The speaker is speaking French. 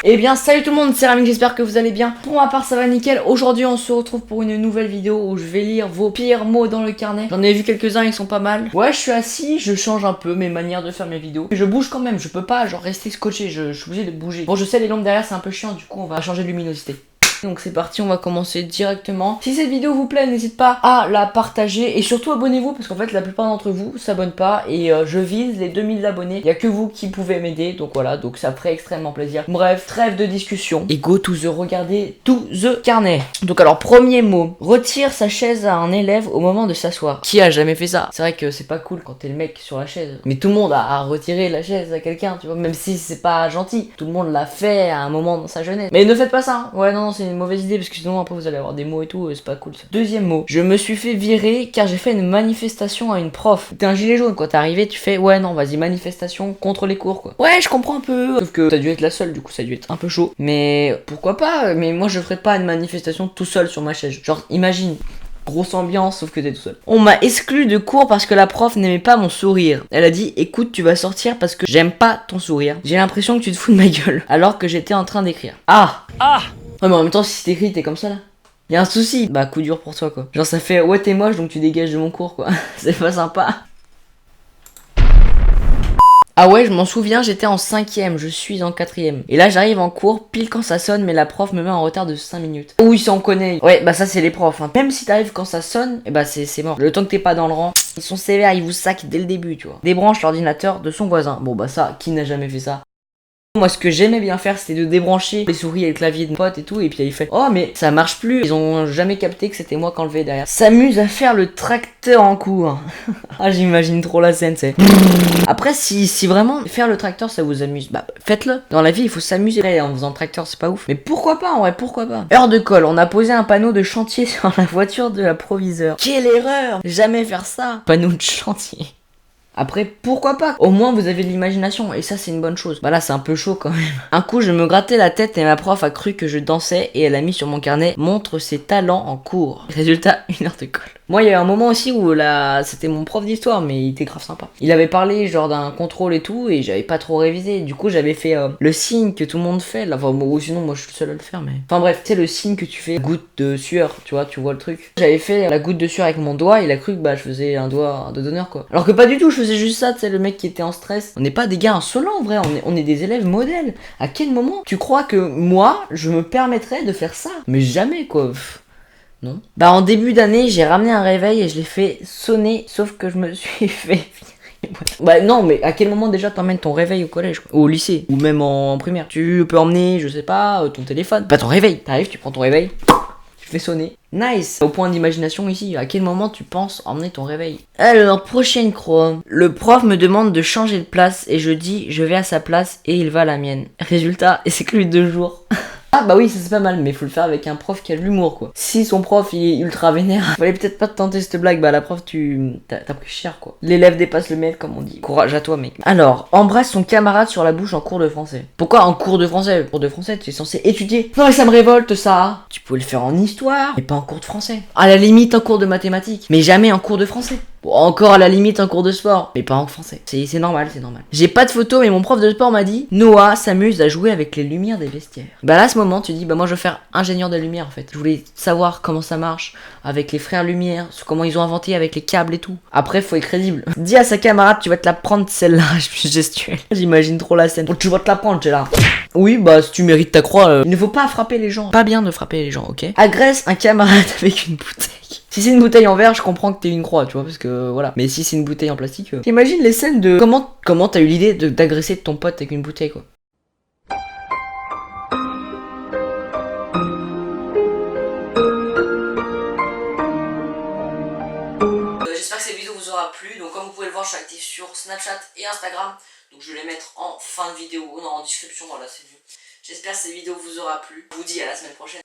Eh bien salut tout le monde, c'est Rami, j'espère que vous allez bien. Pour ma part ça va nickel. Aujourd'hui on se retrouve pour une nouvelle vidéo où je vais lire vos pires mots dans le carnet. J'en ai vu quelques-uns, ils sont pas mal. Ouais, je suis assis, je change un peu mes manières de faire mes vidéos. Je bouge quand même, je peux pas genre rester scotché, je suis obligé de bouger. Bon, je sais, les lampes derrière c'est un peu chiant, du coup on va changer de luminosité. Donc c'est parti, on va commencer directement. Si cette vidéo vous plaît, n'hésitez pas à la partager et surtout abonnez-vous parce qu'en fait la plupart d'entre vous s'abonnent pas et je vise les 2000 abonnés. Il y a que vous qui pouvez m'aider, donc voilà, donc ça ferait extrêmement plaisir. Bref, trêve de discussion et go to the, regardez to the carnet. Donc alors premier mot, retire sa chaise à un élève au moment de s'asseoir. Qui a jamais fait ça? C'est vrai que c'est pas cool quand t'es le mec sur la chaise, mais tout le monde a retiré la chaise à quelqu'un, tu vois, même si c'est pas gentil. Tout le monde l'a fait à un moment dans sa jeunesse. Mais ne faites pas ça, hein. Ouais, non, c'est une mauvaise idée parce que sinon après vous allez avoir des mots et tout, c'est pas cool ça. Deuxième mot, je me suis fait virer car j'ai fait une manifestation à une prof. T'es un gilet jaune quoi, t'es arrivé, tu fais ouais non vas-y manifestation contre les cours quoi. Ouais je comprends un peu, sauf que t'as dû être la seule, du coup ça a dû être un peu chaud. Mais pourquoi pas, mais moi je ferais pas une manifestation tout seul sur ma chaise. Genre imagine, grosse ambiance, sauf que t'es tout seul. On m'a exclu de cours parce que la prof n'aimait pas mon sourire. Elle a dit écoute tu vas sortir parce que j'aime pas ton sourire. J'ai l'impression que tu te fous de ma gueule. Alors que j'étais en train d'écrire. Ah. Ouais mais en même temps si t'écris t'es comme ça là. Y'a un souci. Bah coup dur pour toi quoi. Genre ça fait ouais t'es moche donc tu dégages de mon cours quoi. C'est pas sympa. Ah ouais, je m'en souviens, j'étais en 5ème, je suis en 4ème. Et là, j'arrive en cours, pile quand ça sonne, mais la prof me met en retard de 5 minutes. Oui, ça on connaît. Ouais, bah ça c'est les profs. Hein. Même si t'arrives quand ça sonne, et bah c'est mort. Le temps que t'es pas dans le rang, ils sont sévères, ils vous saquent dès le début, tu vois. Débranche l'ordinateur de son voisin. Bon bah ça, qui n'a jamais fait ça? Moi ce que j'aimais bien faire c'était de débrancher les souris et le clavier de mon pote et tout et puis il fait oh mais ça marche plus, ils ont jamais capté que c'était moi qui enlevais derrière. S'amuse à faire le tracteur en cours. Ah j'imagine trop la scène c'est. Après si vraiment faire le tracteur ça vous amuse, bah faites-le. Dans la vie il faut s'amuser en faisant le tracteur, c'est pas ouf. Mais pourquoi pas en vrai, pourquoi pas. Heure de colle, on a posé un panneau de chantier sur la voiture de la proviseure. Quelle erreur, jamais faire ça. Panneau de chantier. Après, pourquoi pas? Au moins, vous avez de l'imagination, et ça, c'est une bonne chose. Bah là, c'est un peu chaud quand même. Un coup, je me grattais la tête et ma prof a cru que je dansais et elle a mis sur mon carnet « Montre ses talents en cours ». Résultat, 1 heure de colle. Moi, il y a eu un moment aussi où là, c'était mon prof d'histoire, mais il était grave sympa. Il avait parlé genre d'un contrôle et tout, et j'avais pas trop révisé. Du coup, j'avais fait le signe que tout le monde fait. Là, enfin, ou sinon, moi, je suis le seul à le faire, mais. Enfin bref, tu sais, le signe que tu fais, goutte de sueur, tu vois le truc. J'avais fait la goutte de sueur avec mon doigt, il a cru que bah je faisais un doigt d'honneur quoi. Alors que pas du tout, je faisais juste ça, tu sais, le mec qui était en stress. On n'est pas des gars insolents en vrai, on est des élèves modèles. À quel moment tu crois que moi, je me permettrais de faire ça? Mais jamais quoi. Pff. Non. Bah en début d'année, j'ai ramené un réveil et je l'ai fait sonner, sauf que je me suis fait virer. Bah non, mais à quel moment déjà t'emmènes ton réveil au collège quoi? Ou au lycée, ou même en primaire? Tu peux emmener, je sais pas, ton téléphone. Pas ton réveil. T'arrives, tu prends ton réveil, tu fais sonner. Nice. Au point d'imagination ici, à quel moment tu penses emmener ton réveil? Alors, prochaine croix. Le prof me demande de changer de place et je dis je vais à sa place et il va à la mienne. Résultat, exclu 2 jours. Ah bah oui, ça c'est pas mal, mais faut le faire avec un prof qui a de l'humour quoi. Si son prof il est ultra vénère, fallait peut-être pas tenter cette blague, bah la prof t'as pris cher quoi. L'élève dépasse le maître comme on dit. Courage à toi mec. Alors, embrasse son camarade sur la bouche en cours de français. Pourquoi en cours de français? Cours de français, tu es censé étudier. Non mais ça me révolte ça. Tu pouvais le faire en histoire, mais pas en cours de français. À la limite en cours de mathématiques, mais jamais en cours de français. Bon, encore à la limite un cours de sport, mais pas en français. C'est normal, c'est normal. J'ai pas de photo, mais mon prof de sport m'a dit Noah s'amuse à jouer avec les lumières des vestiaires. Bah là, à ce moment, tu dis bah moi je veux faire ingénieur de lumière en fait. Je voulais savoir comment ça marche avec les frères Lumière, comment ils ont inventé avec les câbles et tout. Après, faut être crédible. Dis à sa camarade, tu vas te la prendre celle-là, je suis gestuelle. J'imagine trop la scène. Tu vas te la prendre, t'es là. Oui, bah si tu mérites ta croix, il ne faut pas frapper les gens. Pas bien de frapper les gens, ok? Agresse un camarade avec une bouteille. Si c'est une bouteille en verre, je comprends que t'es une croix, tu vois, parce que voilà. Mais si c'est une bouteille en plastique, t'imagines les scènes de comment t'as eu l'idée d'agresser ton pote avec une bouteille, quoi. J'espère que cette vidéo vous aura plu. Donc comme vous pouvez le voir, je suis actif sur Snapchat et Instagram. Donc je vais les mettre en fin de vidéo, non en description, voilà c'est mieux. J'espère que cette vidéo vous aura plu. Je vous dis à la semaine prochaine.